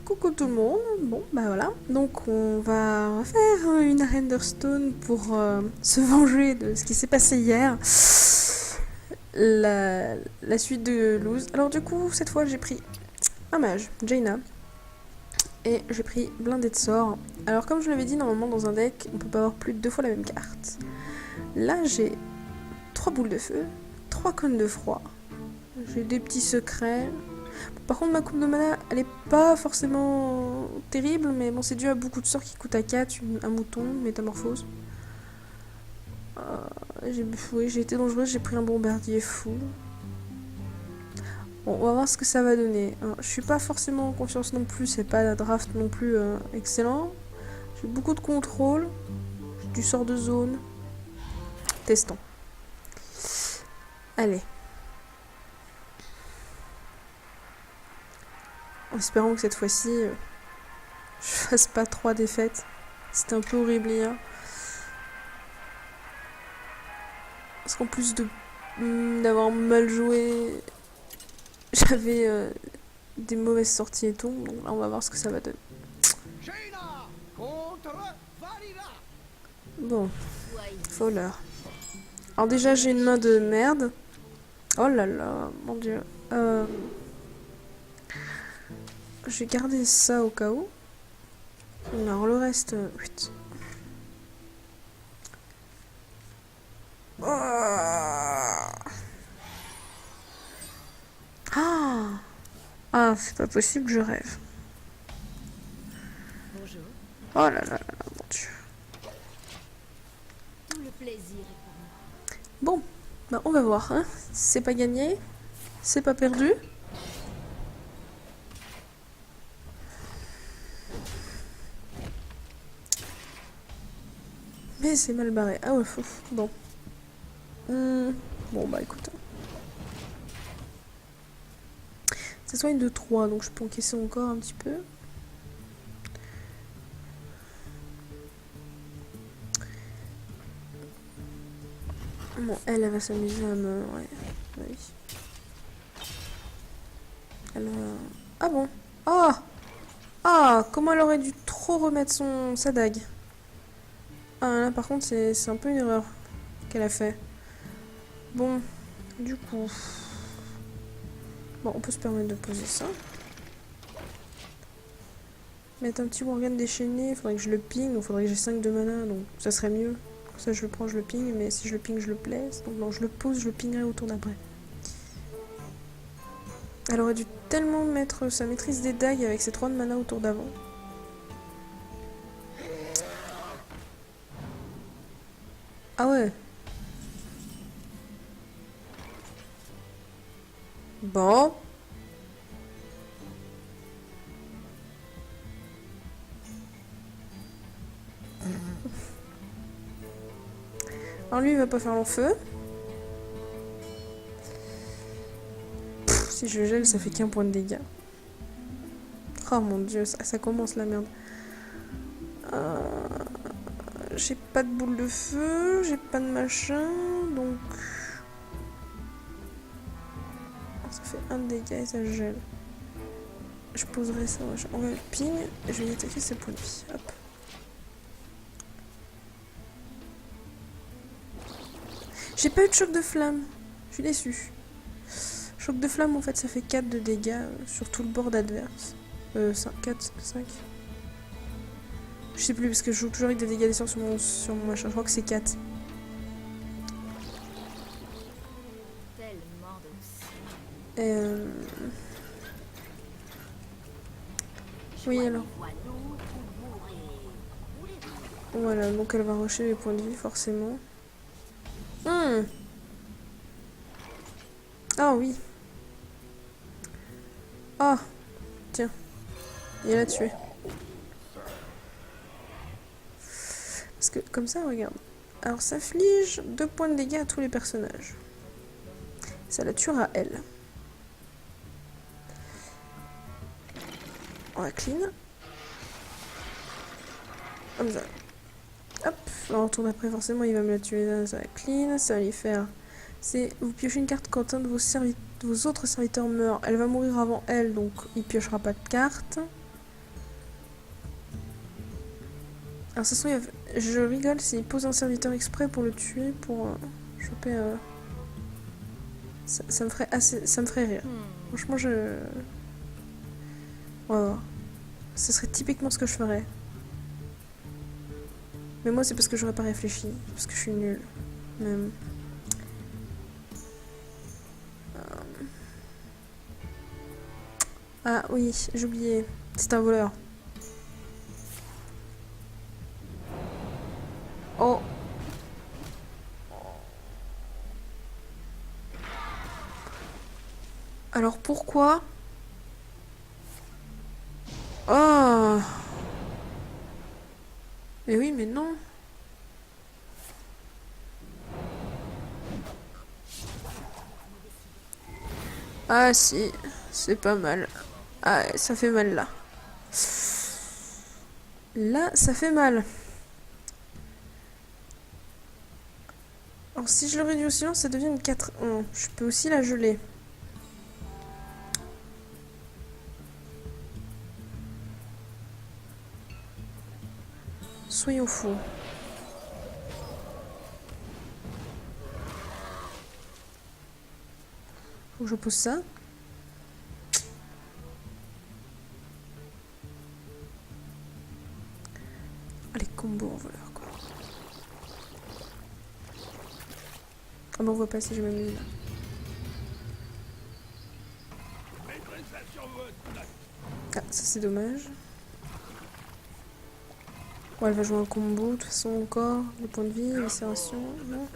Coucou tout le monde, bon bah voilà, donc on va faire une arène d'Hearthstone pour se venger de ce qui s'est passé hier, la suite de Lose. Alors du coup, cette fois j'ai pris un mage, Jaina, et j'ai pris blindé de sorts. Alors comme je l'avais dit, normalement dans un deck, on peut pas avoir plus de 2 fois la même carte. Là j'ai 3 boules de feu, 3 cônes de froid, j'ai des petits secrets. Par contre, ma coupe de mana, elle est pas forcément terrible, mais bon, c'est dû à beaucoup de sorts qui coûtent à 4, un mouton, métamorphose. J'ai été dangereuse, j'ai pris un bombardier fou. Bon, on va voir ce que ça va donner. Alors, je suis pas forcément en confiance non plus, c'est pas la draft non plus excellent. J'ai beaucoup de contrôle, j'ai du sort de zone. Testons. Allez. En espérant que cette fois-ci, je fasse pas 3 défaites. C'était un peu horrible hier. Parce qu'en plus d'avoir mal joué, j'avais des mauvaises sorties et tout. Donc là, on va voir ce que ça va donner. Bon, Fowler. Alors déjà, j'ai une main de merde. Oh là là, mon dieu. Je vais garder ça au cas où. Alors le reste, 8. Ah, c'est pas possible, je rêve. Bonjour. Oh là là là là, mon dieu. Le plaisir est pour moi. Bon, bah on va voir, hein. C'est pas gagné, c'est pas perdu. Mais c'est mal barré. Ah ouais, bon. Bon bah écoute. Ça soigne de 3, donc je peux encaisser encore un petit peu. Bon, elle va s'amuser à me... Ouais, oui. Elle va... Ah bon. Ah. Ah, comment elle aurait dû trop remettre sa dague. Ah là par contre c'est un peu une erreur qu'elle a fait. Bon, du coup... Bon, on peut se permettre de poser ça. Mettre un petit Worgen déchaîné, il faudrait que je le ping, donc il faudrait que j'ai 5 de mana, donc ça serait mieux. Comme ça je le prends, je le ping, mais si je le ping, je le place. Donc non, je le pose, je le pingerai au tour d'après. Elle aurait dû tellement mettre sa maîtrise des dagues avec ses 3 de mana au tour d'avant. Ah ouais. Bon. Alors lui il va pas faire long feu. Si je gèle ça fait qu'un point de dégâts. Oh mon dieu, ça commence la merde. J'ai pas de boule de feu, j'ai pas de machin, donc... Ça fait un dégât et ça gèle. Je poserai ça, on va le ping, et je vais y attaquer ses points de vie. Hop. J'ai pas eu de choc de flamme, je suis déçue. Choc de flamme en fait ça fait 4 de dégâts sur tout le board adverse. 4, 5. Je sais plus parce que je joue toujours avec des dégâts des sorts sur mon machin, je crois que c'est 4. Tellement de Oui alors. Voilà, donc elle va rusher les points de vie forcément. Ah oui. Ah, tiens. Il l'a tué. Parce que comme ça, regarde. Alors ça afflige 2 points de dégâts à tous les personnages. Ça la tuera elle. On va clean. Comme ça. Hop. Alors, tour d'après, forcément, il va me la tuer. Là, ça va clean. Ça va lui faire... C'est vous piochez une carte quand un de vos autres serviteurs meurt. Elle va mourir avant elle, donc il piochera pas de carte. Alors ça se trouve, je rigole s'il pose un serviteur exprès pour le tuer, pour choper... Ça me ferait assez... Ça me ferait rire. Franchement, je... On va voir. Ce serait typiquement ce que je ferais. Mais moi, c'est parce que j'aurais pas réfléchi. Parce que je suis nulle. Même. Ah oui, j'ai oublié. C'est un voleur. Oh. Alors pourquoi? Oh. Mais oui, mais non. Ah si, c'est pas mal. Ah, ça fait mal là. Là, ça fait mal. Alors si je le réduis au silence, ça devient une 4-1. Je peux aussi la geler. Soyons fous. Faut que je pose ça. Allez, combo en voleur quoi. Ah bon, on voit pas si je me mets là. Ah, ça c'est dommage. Bon, elle va jouer un combo, de toute façon encore. Les points de vie, lacération, non.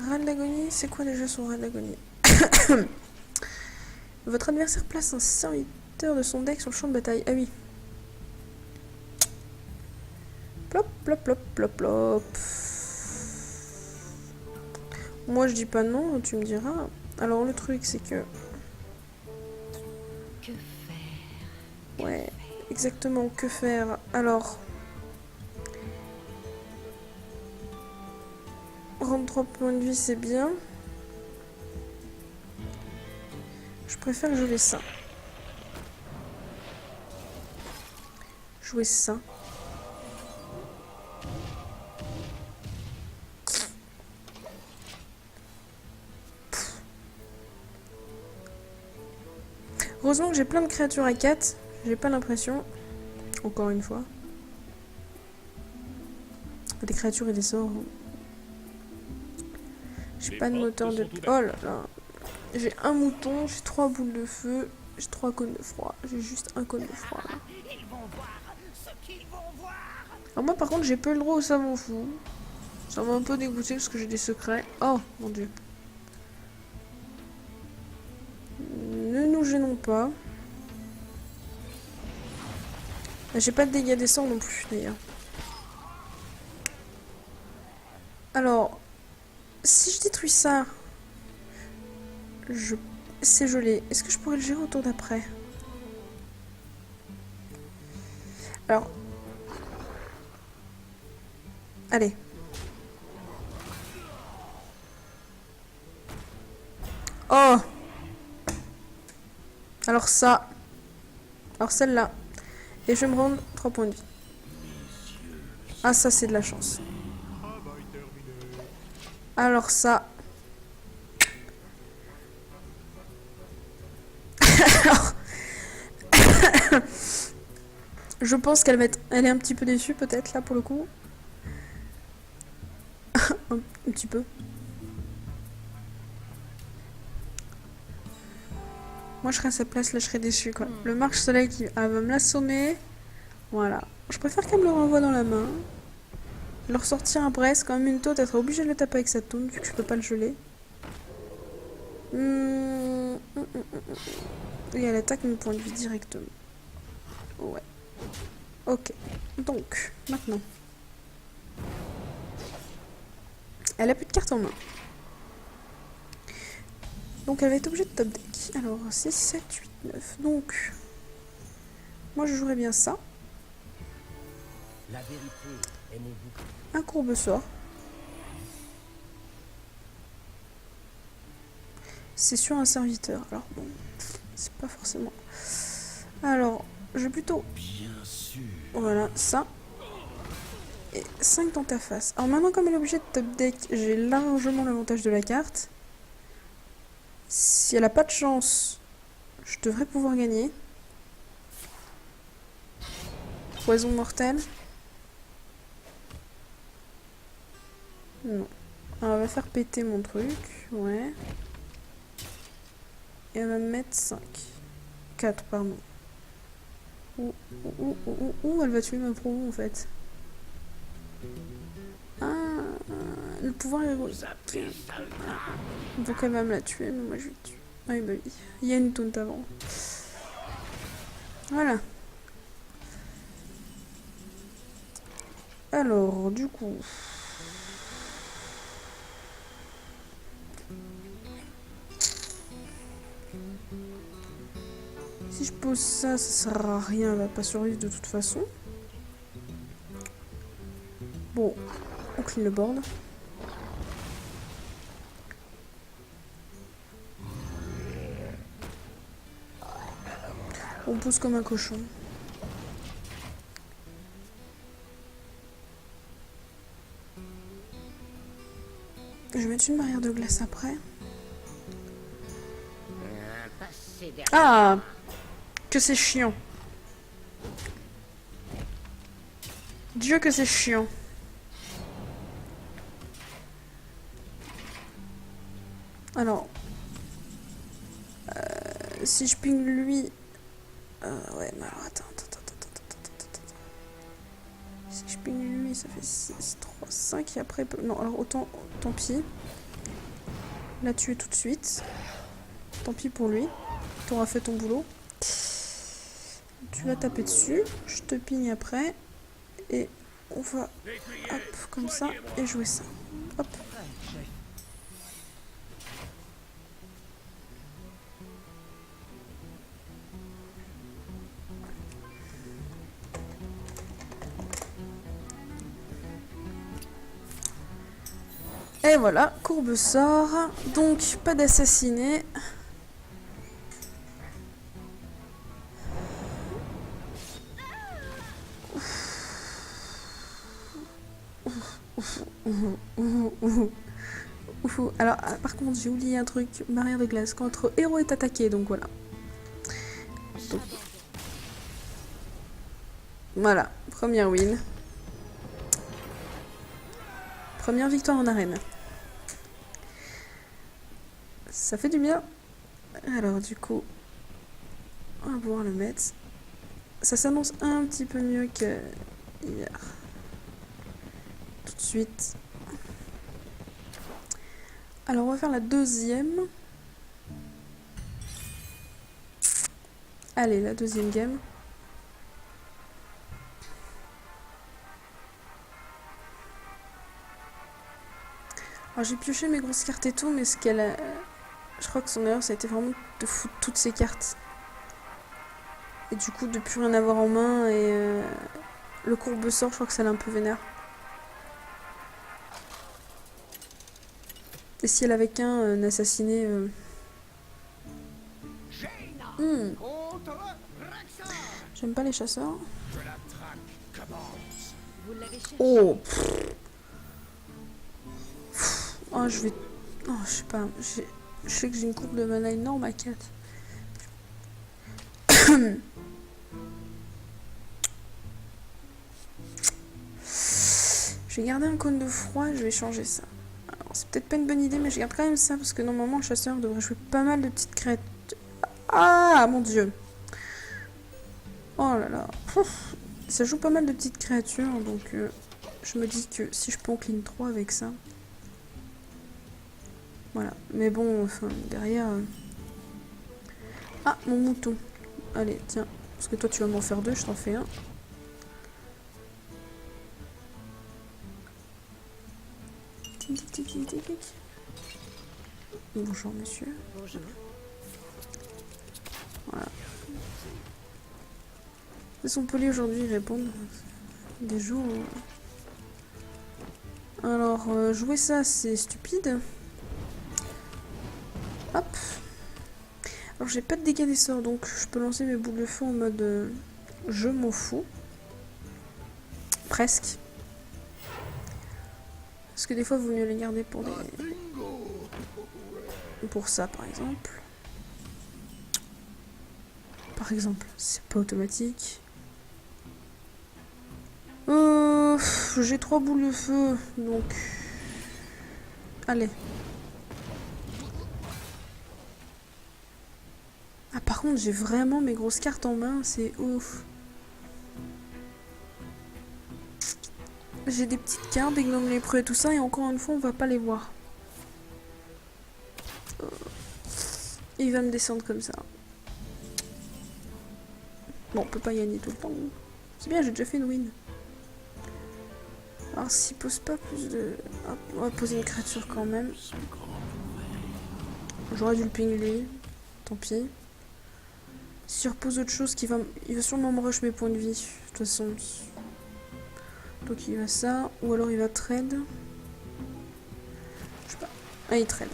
Rat de l'agonie, c'est quoi déjà son rat de l'agonie? Votre adversaire place un serviteur de son deck sur le champ de bataille. Ah oui. Plop, plop, plop, plop, plop. Moi je dis pas non, tu me diras. Alors le truc c'est que... Que faire? Ouais, exactement, que faire? Alors... Rendre 3 points de vie c'est bien. Je préfère jouer ça. Jouer ça. Heureusement que j'ai plein de créatures à 4. J'ai pas l'impression. Encore une fois. Des créatures et des sorts. J'ai pas de moteur de... Oh là là. J'ai un mouton, j'ai 3 boules de feu, j'ai 3 cônes de froid. J'ai juste un cône de froid là. Alors moi par contre j'ai pas le droit au savon fou. Ça m'a un peu dégoûté parce que j'ai des secrets. Oh mon dieu. Ne nous gênons pas. J'ai pas de dégâts des sorts non plus d'ailleurs. Alors, si je détruis ça, c'est gelé. Est-ce que je pourrais le gérer au tour d'après? Alors, allez. Oh! Alors ça. Alors celle-là. Et je vais me rendre 3 points de vie. Ah ça c'est de la chance. Alors ça. Alors... Je pense qu'elle va être... Elle est un petit peu déçue peut-être là pour le coup. un petit peu. Moi je serais à sa place, là je serais déçue quoi. Le marche soleil qui va me l'assommer. Voilà. Je préfère qu'elle me le renvoie dans la main. Le ressortir après, c'est quand même une taupe, être obligé de le taper avec sa toune vu que je peux pas le geler. Et elle attaque mes points de vie directement. Ouais. Ok. Donc, maintenant. Elle a plus de cartes en main. Donc elle va être obligée de top deck. Alors 6, 7, 8, 9. Donc, moi je jouerais bien ça. La vérité est mon bouclier. Un courbe sort. C'est sur un serviteur. Alors bon, c'est pas forcément... Alors, je vais plutôt... Bien sûr. Voilà, ça. et 5 dans ta face. Alors maintenant, comme elle est obligée de top deck, j'ai largement l'avantage de la carte. Si elle a pas de chance, je devrais pouvoir gagner. Poison mortel. Non. Alors, elle va faire péter mon truc. Ouais. Et elle va me mettre 5. 4, pardon. Ouh, elle va tuer ma promo en fait. Ah, le pouvoir héroïque. Donc elle va me la tuer, mais moi je vais tuer. Ah oui, bah oui. Il y a une taunt avant. Voilà. Alors, du coup... Si je pose ça, ça sert à rien, elle va pas survivre de toute façon. Bon, on clean le board. On pousse comme un cochon. Je vais mettre une barrière de glace après. Ah, que c'est chiant. Dieu que c'est chiant. Alors, si je ping lui... ouais, mais alors attends. Si je ping lui, ça fait 6, 3, 5 et après... Non, alors autant, tant pis. La tuer tout de suite. Tant pis pour lui. T'auras fait ton boulot. Tu vas taper dessus. Je te ping après. Et on va, hop, comme ça, et jouer ça. Hop. Et voilà, courbe sort. Donc, pas d'assassiné. Alors, par contre, j'ai oublié un truc. Barrière de glace. Quand notre héros est attaqué, donc voilà. Donc, voilà, première win. Première victoire en arène. Ça fait du bien. Alors, du coup, on va pouvoir le mettre. Ça s'annonce un petit peu mieux que hier. Tout de suite. Alors, on va faire la deuxième. Allez, la deuxième game. Alors, j'ai pioché mes grosses cartes et tout, mais ce qu'elle a... Je crois que son erreur, ça a été vraiment de foutre toutes ses cartes. Et du coup, de plus rien avoir en main, et le courbe sort, je crois que ça l'a un peu vénère. Et si elle avait qu'un assassiné... J'aime pas les chasseurs. Oh. Oh, je vais... Oh, je sais pas. Je sais que j'ai une courbe de mana énorme à 4. Je vais garder un cône de froid, je vais changer ça. Alors, c'est peut-être pas une bonne idée, mais je garde quand même ça, parce que normalement, le chasseur devrait jouer pas mal de petites créatures. Ah, mon dieu. Oh là là. Ça joue pas mal de petites créatures, donc je me dis que si je peux en clean 3 avec ça... Voilà. Mais bon, enfin, derrière... Ah, mon mouton. Allez, tiens. Parce que toi, tu vas m'en faire 2, je t'en fais un. Tic, tic, tic, tic, tic. Bonjour, monsieur. Bonjour. Voilà. Ils sont polis aujourd'hui, ils répondent. Des jours... Alors, jouer ça, c'est stupide. Hop. Alors, j'ai pas de dégâts des sorts, donc je peux lancer mes boules de feu en mode je m'en fous. Presque. Parce que des fois, il vaut mieux les garder pour des... Pour ça, par exemple. Par exemple, c'est pas automatique. J'ai 3 boules de feu, donc... Allez. Ah, par contre, j'ai vraiment mes grosses cartes en main, c'est ouf. J'ai des petites cartes, des gnomes lépreux et tout ça, et encore une fois, on va pas les voir. Il va me descendre comme ça. Bon, on peut pas gagner tout le temps. C'est bien, j'ai déjà fait une win. Alors, s'il pose pas plus de... Hop, on va poser une créature quand même. J'aurais dû le ping lui. Tant pis. S'il repose autre chose, il va sûrement me rush mes points de vie. De toute façon. Donc il va ça. Ou alors il va trade. Je sais pas. Ah, il trade.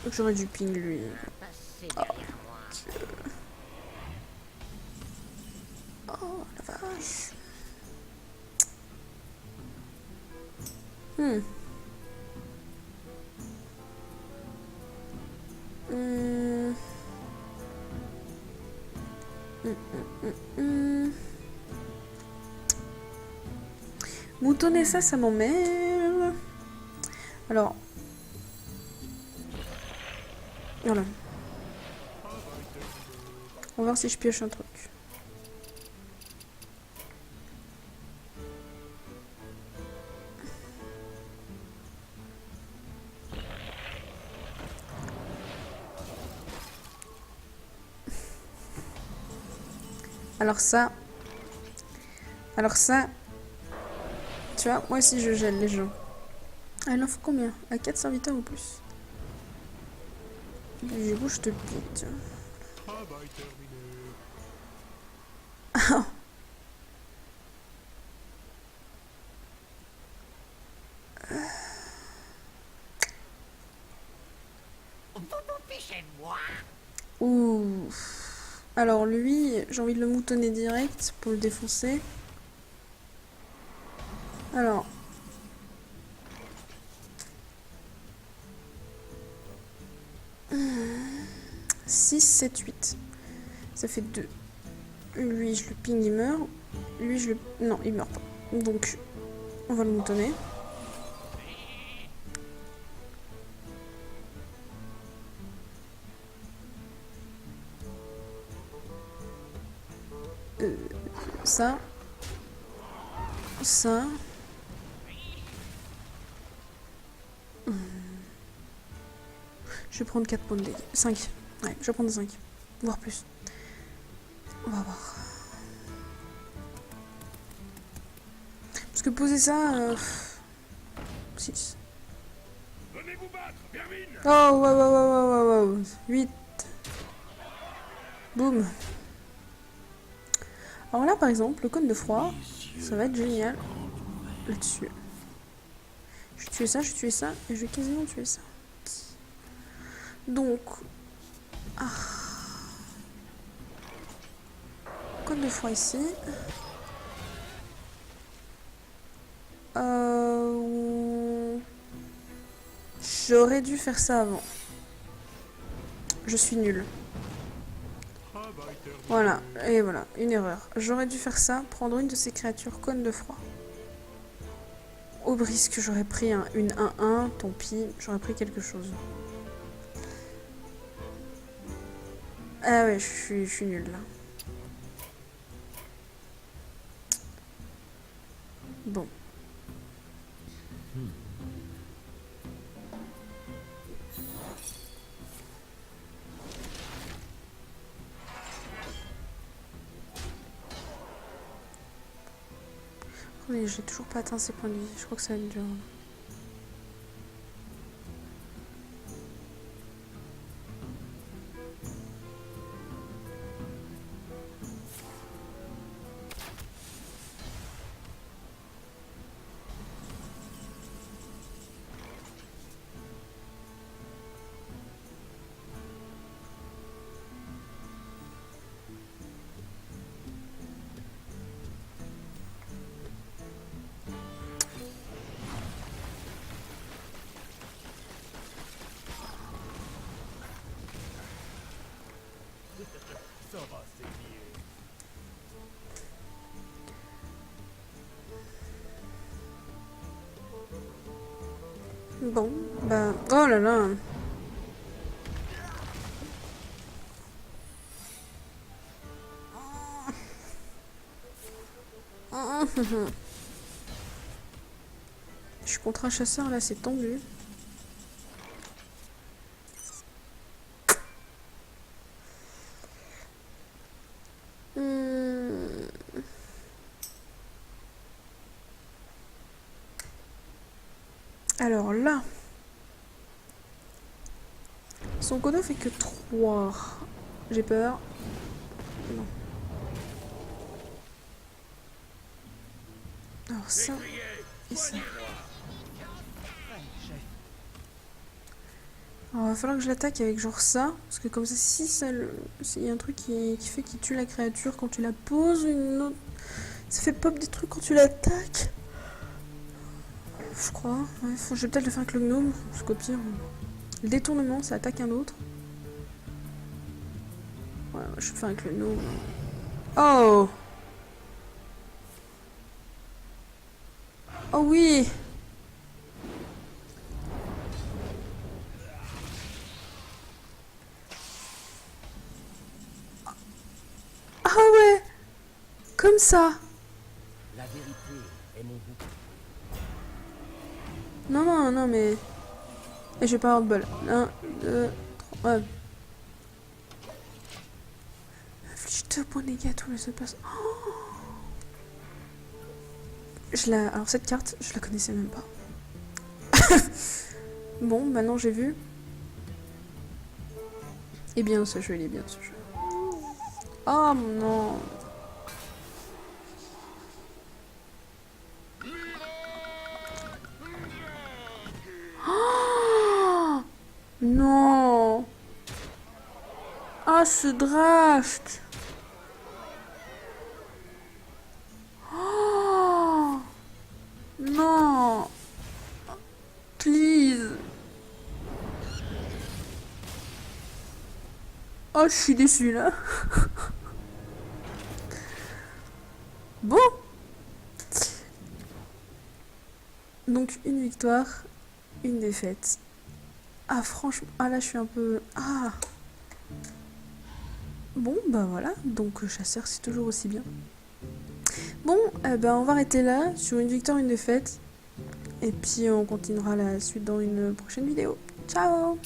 Donc j'aurais dû ping lui. Oh, Dieu. Oh, la vache. Moutonner ça m'emmerde. Alors. Voilà. On va voir si je pioche un truc. Alors ça, tu vois, moi aussi je gèle les gens. Ah, il en faut combien? À 4 serviteurs ou plus? Du coup, je te pique. Ouh. Alors lui, j'ai envie de le moutonner direct pour le défoncer. Alors. 6, 7, 8. Ça fait 2. Lui, je le ping, il meurt. Lui, je le... Non, il meurt pas. Donc, on va le moutonner. Ça. Ça. Je vais prendre 4 points de dégâts. 5. Ouais, je vais prendre 5. Voire plus. On va voir. Parce que poser ça... 6. Oh, wow. 8. Boum. Alors là, par exemple, le cône de froid, ça va être génial. Là-dessus. Je vais tuer ça, et je vais quasiment tuer ça. Donc... Ah. Cône de froid ici. J'aurais dû faire ça avant. Je suis nulle. Voilà, et voilà, une erreur. J'aurais dû faire ça, prendre une de ces créatures cône de froid. Au risque, j'aurais pris une 1-1, tant pis, j'aurais pris quelque chose. Ah ouais, je suis nulle là. Bon. Oui, j'ai toujours pas atteint ces points de vie. Je crois que ça va être dur. Bon, bah... Oh là là. Je suis contre un chasseur, là, c'est tendu. Alors là... Son codo fait que 3. J'ai peur. Non. Alors ça et ça. Alors il va falloir que je l'attaque avec genre ça. Parce que comme ça, si ça s'il y a un truc qui fait qu'il tue la créature quand tu la poses, une autre... Ça fait pop des trucs quand tu l'attaques. Je crois. Ouais, je vais peut-être le faire avec le gnome. Parce qu'au pire... Le détournement, ça attaque un autre. Ouais, je vais le faire avec le gnome. Oh! Oh oui! Ah ouais! Comme ça! La vérité est mon bouclier. Non, non, non, mais... Et je vais pas avoir de bol. 1, 2, 3... Ouais. Inflige 2 points de dégâts à tous les se passe. Oh, alors cette carte, je la connaissais même pas. Bon, maintenant j'ai vu. Et bien ce jeu, il est bien ce jeu. Oh non. Oh non. Ah, ce draft. Oh non. Please. Oh, je suis déçue là. Bon. Donc une victoire, une défaite. Ah franchement, ah là je suis un peu... Ah. Bon bah voilà, donc chasseur c'est toujours aussi bien. Bon, on va arrêter là, sur une victoire, une défaite. Et puis on continuera la suite dans une prochaine vidéo. Ciao!